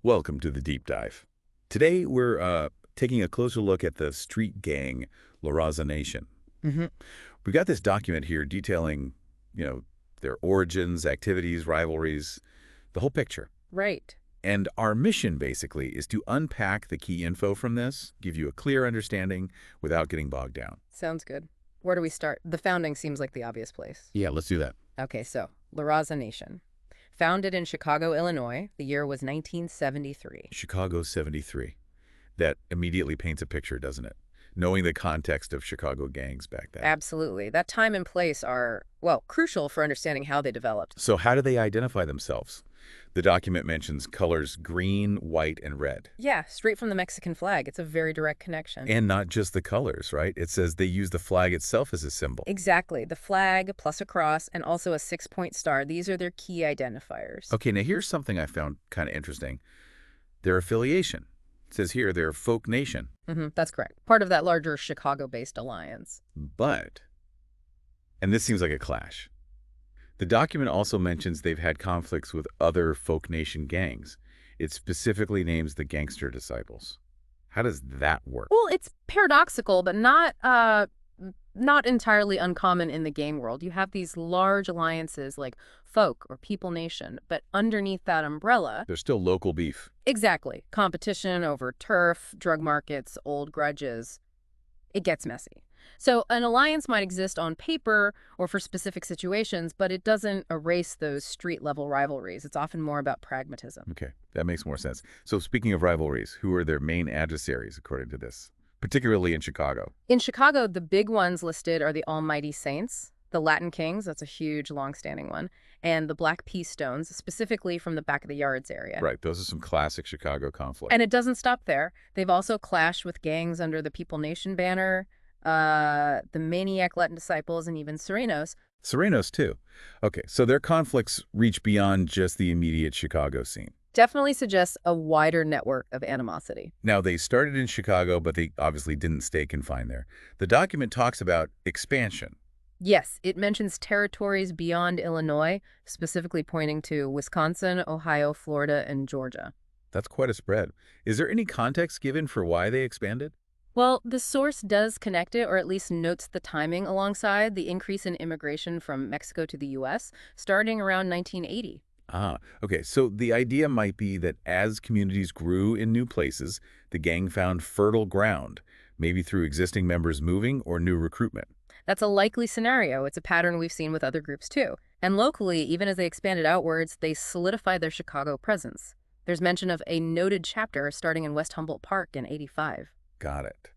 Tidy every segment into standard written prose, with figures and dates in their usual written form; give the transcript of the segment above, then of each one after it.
Welcome to the deep dive. Today we're taking a closer look at the street gang, Raza Nation. hmm We've got this document here detailing, you know, their origins, activities, rivalries, the whole picture. Right. And our mission basically is to unpack the key info from this, give you a clear understanding without getting bogged down. Sounds good. Where do we start? The founding seems like the obvious place. Yeah, let's do that. Okay, so La Raza Nation. Founded in Chicago, Illinois. The year was 1973. Chicago 73. That immediately paints a picture, doesn't it? Knowing the context of Chicago gangs back then. Absolutely. That time and place are, well, crucial for understanding how they developed. So how do they identify themselves? The document mentions colors green, white, and red. Yeah, straight from the Mexican flag. It's a very direct connection. And not just the colors, right? It says they use the flag itself as a symbol. Exactly. The flag plus a cross and also a 6-point star. These are their key identifiers. Okay, now here's something I found kind of interesting. Their affiliation. It says here they're Folk Nation. That's correct. Part of that larger Chicago-based alliance. But, and this seems like a clash, the document also mentions they've had conflicts with other Folk Nation gangs. It specifically names the Gangster Disciples. How does that work? Well, it's paradoxical, but not entirely uncommon in the gang world. You have these large alliances like Folk or People Nation, but underneath that umbrella, There's still local beef. exactly, competition over turf, drug markets, old grudges. It gets messy. So an alliance might exist on paper or for specific situations, but it doesn't erase those street-level rivalries. It's often more about pragmatism. Okay, that makes more sense. So speaking of rivalries, who are their main adversaries according to this? Particularly in Chicago. In Chicago, the big ones listed are the Almighty Saints, the Latin Kings, that's a huge, long-standing one, and the Black Pea Stones, specifically from the back of the yards area. Right, those are some classic Chicago conflicts. And it doesn't stop there. They've also clashed with gangs under the People Nation banner, the Maniac Latin Disciples, and even Serenos. Serenos, too. Okay, so their conflicts reach beyond just the immediate Chicago scene. Definitely suggests a wider network of animosity. Now, they started in Chicago, but they obviously didn't stay confined there. The document talks about expansion. Yes, it mentions territories beyond Illinois, specifically pointing to Wisconsin, Ohio, Florida, and Georgia. That's quite a spread. Is there any context given for why they expanded? Well, the source does connect it, or at least notes the timing alongside the increase in immigration from Mexico to the U.S., starting around 1980. Ah, okay. So the idea might be that as communities grew in new places, the gang found fertile ground, maybe through existing members moving or new recruitment. That's a likely scenario. It's a pattern we've seen with other groups, too. And locally, even as they expanded outwards, they solidified their Chicago presence. There's mention of a noted chapter starting in West Humboldt Park in '85. Got it.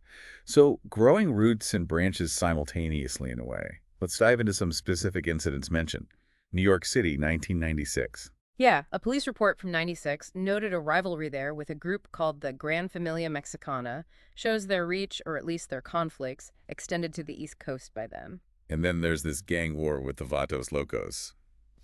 So growing roots and branches simultaneously in a way. Let's dive into some specific incidents mentioned. New York City, 1996. Yeah, a police report from '96 noted a rivalry there with a group called the Gran Familia Mexicana, shows their reach, or at least their conflicts, extended to the East Coast by then. And then there's this gang war with the Vatos Locos.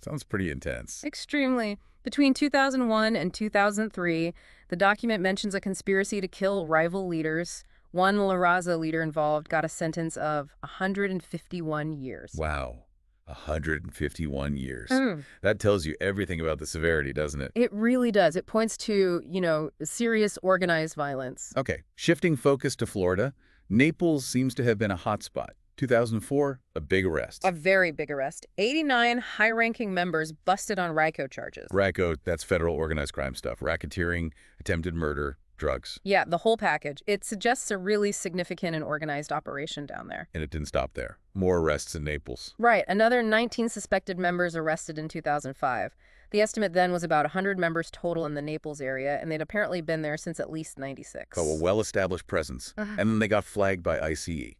Sounds pretty intense. Extremely. Between 2001 and 2003, the document mentions a conspiracy to kill rival leaders. One La Raza leader involved got a sentence of 151 years. Wow. 151 years. Mm. That tells you everything about the severity, doesn't it? It really does. It points to, serious organized violence. Okay, shifting focus to Florida, Naples seems to have been a hotspot. 2004, a big arrest. A very big arrest. 89 high-ranking members busted on RICO charges. RICO, that's federal organized crime stuff. Racketeering, attempted murder, drugs. Yeah, the whole package. It suggests a really significant and organized operation down there. And it didn't stop there. More arrests in Naples. Right. Another 19 suspected members arrested in 2005. The estimate then was about 100 members total in the Naples area, and they'd apparently been there since at least '96. Oh, a well-established presence. And then they got flagged by ICE.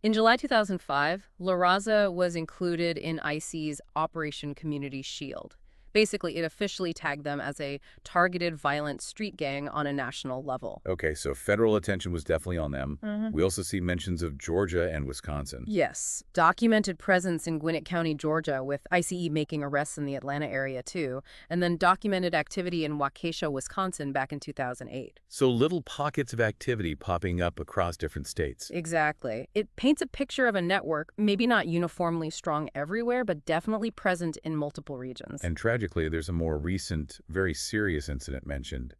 In July 2005, La Raza was included in ICE's Operation Community Shield. Basically, it officially tagged them as a targeted violent street gang on a national level. Okay, so federal attention was definitely on them. We also see mentions of Georgia and Wisconsin. Yes. Documented presence in Gwinnett County, Georgia, with ICE making arrests in the Atlanta area, too. And then documented activity in Waukesha, Wisconsin back in 2008. So little pockets of activity popping up across different states. Exactly. It paints a picture of a network, maybe not uniformly strong everywhere, but definitely present in multiple regions. And tragedy tragically, there's a more recent, very serious incident mentioned.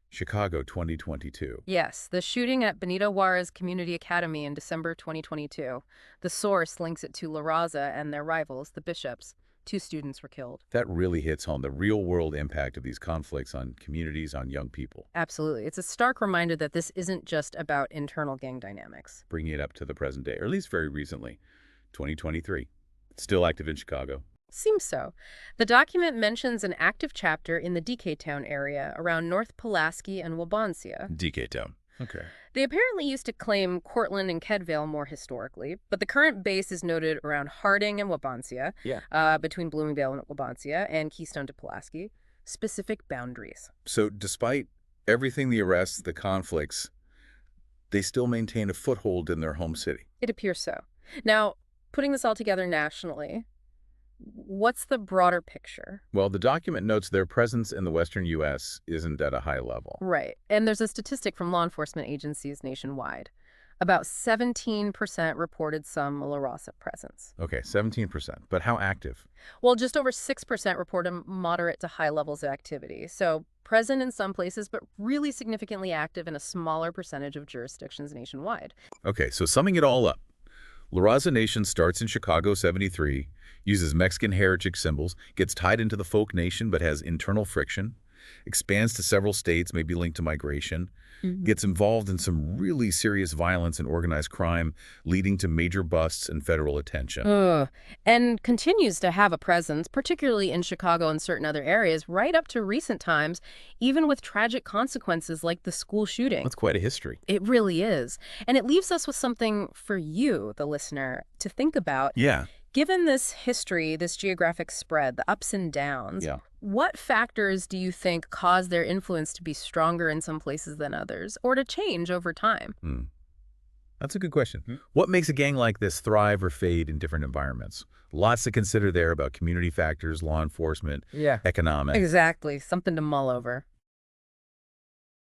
Chicago 2022. Yes, the shooting at Benito Juarez Community Academy in December 2022. The source links it to La Raza and their rivals, the Bishops. 2 students were killed. That really hits home the real-world impact of these conflicts on communities, on young people, Absolutely. It's a stark reminder that this isn't just about internal gang dynamics. bringing it up to the present day, or at least very recently, 2023. Still active in Chicago. Seems so. The document mentions an active chapter in the DK Town area around North Pulaski and Wabansia. DK Town. Okay. They apparently used to claim Cortland and Kedvale more historically, but the current base is noted around Harding and Wabansia, between Bloomingdale and Wabansia, and Keystone to Pulaski. Specific boundaries. So despite everything, the arrests, the conflicts, they still maintain a foothold in their home city. It appears so. Now, putting this all together nationally, what's the broader picture? Well, the document notes their presence in the western U.S. isn't at a high level. Right. And there's a statistic from law enforcement agencies nationwide. About 17% reported some La Raza presence. Okay, 17%. But how active? Well, just over 6% reported moderate to high levels of activity. So present in some places, but really significantly active in a smaller percentage of jurisdictions nationwide. Okay, so summing it all up, La Raza Nation starts in Chicago 73, uses Mexican heritage symbols, gets tied into the folk nation but has internal friction, expands to several states, maybe linked to migration, gets involved in some really serious violence and organized crime, leading to major busts and federal attention. And continues to have a presence, particularly in Chicago and certain other areas, right up to recent times, even with tragic consequences like the school shooting. That's quite a history. It really is. And it leaves us with something for you, the listener, to think about. Yeah. Given this history, this geographic spread, the ups and downs, what factors do you think cause their influence to be stronger in some places than others, or to change over time? That's a good question. What makes a gang like this thrive or fade in different environments? Lots to consider there about community factors, law enforcement, economics. Exactly. Something to mull over.